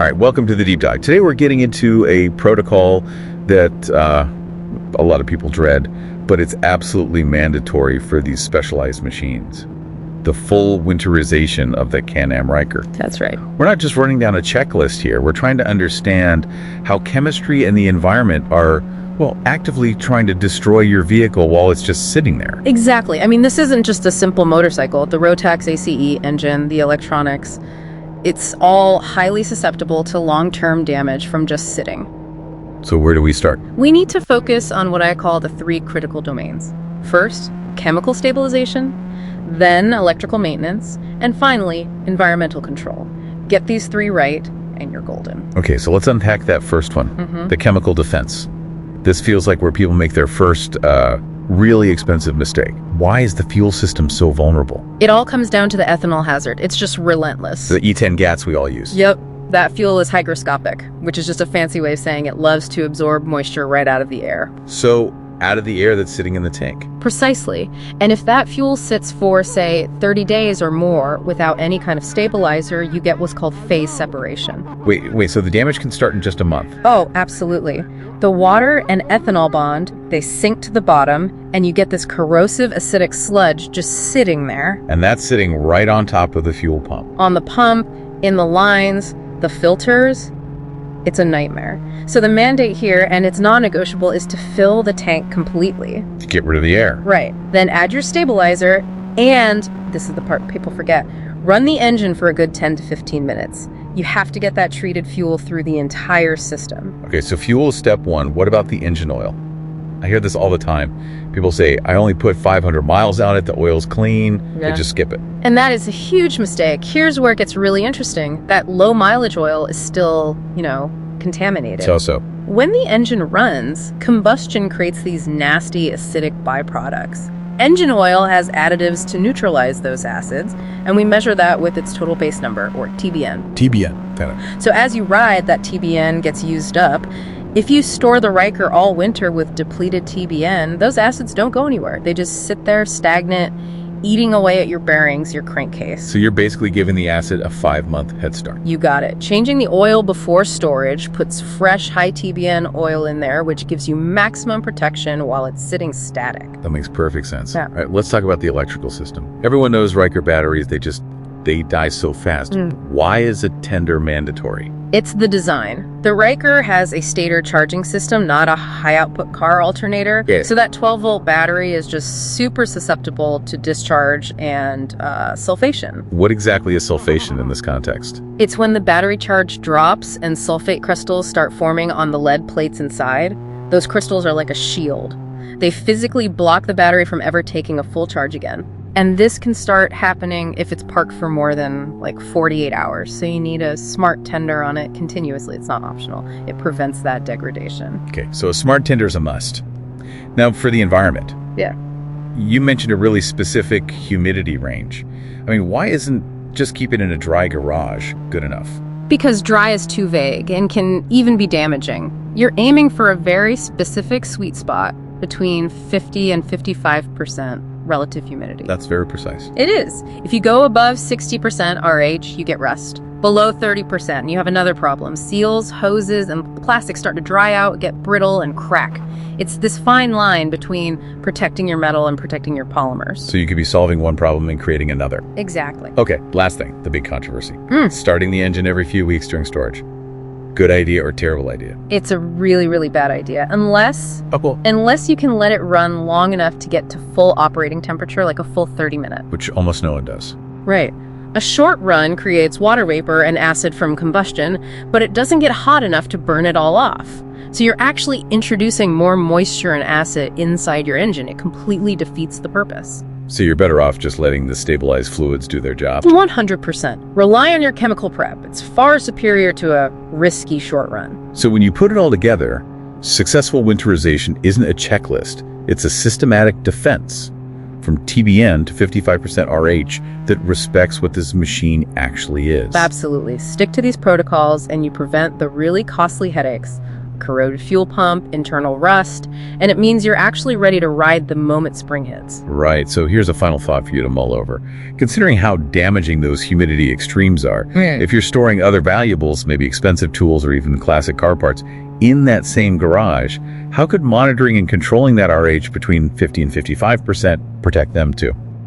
All right, welcome to the deep dive. Today we're getting into a protocol that a lot of people dread, but it's absolutely mandatory for these specialized machines. The full winterization of the Can-Am Ryker. That's right. We're not just running down a checklist here. We're trying to understand how chemistry and the environment are, well, actively trying to destroy your vehicle while it's just sitting there. Exactly. I mean, this isn't just a simple motorcycle. The Rotax ACE engine, the electronics, it's all highly susceptible to long-term damage from just sitting. So where do we start? We need to focus on what I call the 3 critical domains. First, chemical stabilization, then electrical maintenance, and finally, environmental control. Get these 3 right, and you're golden. Okay, so let's unpack that first one, the chemical defense. This feels like where people make their first really expensive mistake. Why is the fuel system so vulnerable? It all comes down to the ethanol hazard. It's just relentless. The E10 GATs we all use. Yep. That fuel is hygroscopic, which is just a fancy way of saying it loves to absorb moisture right out of the air. So out of the air that's sitting in the tank. Precisely. And if that fuel sits for, say, 30 days or more without any kind of stabilizer, you get what's called phase separation. Wait, so the damage can start in just a month? Oh, absolutely. The water and ethanol bond, they sink to the bottom, and you get this corrosive acidic sludge just sitting there. And that's sitting right on top of the fuel pump. On the pump, in the lines, the filters. It's a nightmare. So the mandate here, and it's non-negotiable, is to fill the tank completely. To get rid of the air. Right. Then add your stabilizer, and this is the part people forget, run the engine for a good 10 to 15 minutes. You have to get that treated fuel through the entire system. Okay, so fuel is step 1. What about the engine oil? I hear this all the time. People say, I only put 500 miles on it, the oil's clean, they just skip it. And that is a huge mistake. Here's where it gets really interesting. That low mileage oil is still, contaminated. So. When the engine runs, combustion creates these nasty acidic byproducts. Engine oil has additives to neutralize those acids, and we measure that with its total base number, or TBN. TBN. So as you ride, that TBN gets used up. If you store the Ryker all winter with depleted TBN, those acids don't go anywhere. They just sit there stagnant, eating away at your bearings, your crankcase. So you're basically giving the acid a 5-month head start. You got it. Changing the oil before storage puts fresh high TBN oil in there, which gives you maximum protection while it's sitting static. That makes perfect sense. Yeah. All right, let's talk about the electrical system. Everyone knows Ryker batteries, they die so fast. Why is a tender mandatory? It's the design. The Ryker has a stator charging system, not a high-output car alternator. Yeah. So that 12-volt battery is just super susceptible to discharge and sulfation. What exactly is sulfation in this context? It's when the battery charge drops and sulfate crystals start forming on the lead plates inside. Those crystals are like a shield. They physically block the battery from ever taking a full charge again. And this can start happening if it's parked for more than 48 hours. So you need a smart tender on it continuously. It's not optional. It prevents that degradation. Okay, so a smart tender is a must. Now for the environment. Yeah. You mentioned a really specific humidity range. I mean, why isn't just keep it in a dry garage good enough? Because dry is too vague and can even be damaging. You're aiming for a very specific sweet spot between 50 and 55% relative humidity. That's very precise. It is. If you go above 60% RH, you get rust. Below 30%, you have another problem. Seals, hoses, and plastics start to dry out, get brittle, and crack. It's this fine line between protecting your metal and protecting your polymers. So you could be solving one problem and creating another. Exactly. Okay, last thing, the big controversy. Starting the engine every few weeks during storage. Good idea or terrible idea? It's a really, really bad idea. Unless you can let it run long enough to get to full operating temperature, like a full 30 minutes. Which almost no one does. Right. A short run creates water vapor and acid from combustion, but it doesn't get hot enough to burn it all off. So you're actually introducing more moisture and acid inside your engine. It completely defeats the purpose. So you're better off just letting the stabilized fluids do their job. 100%. Rely on your chemical prep. It's far superior to a risky short run. So when you put it all together, successful winterization isn't a checklist. It's a systematic defense from TBN to 55% RH that respects what this machine actually is. Absolutely. Stick to these protocols and you prevent the really costly headaches corroded fuel pump, internal rust, and it means you're actually ready to ride the moment spring hits. Right, so here's a final thought for you to mull over. Considering how damaging those humidity extremes are, if you're storing other valuables, maybe expensive tools or even classic car parts, in that same garage, how could monitoring and controlling that RH between 50 and 55% protect them too?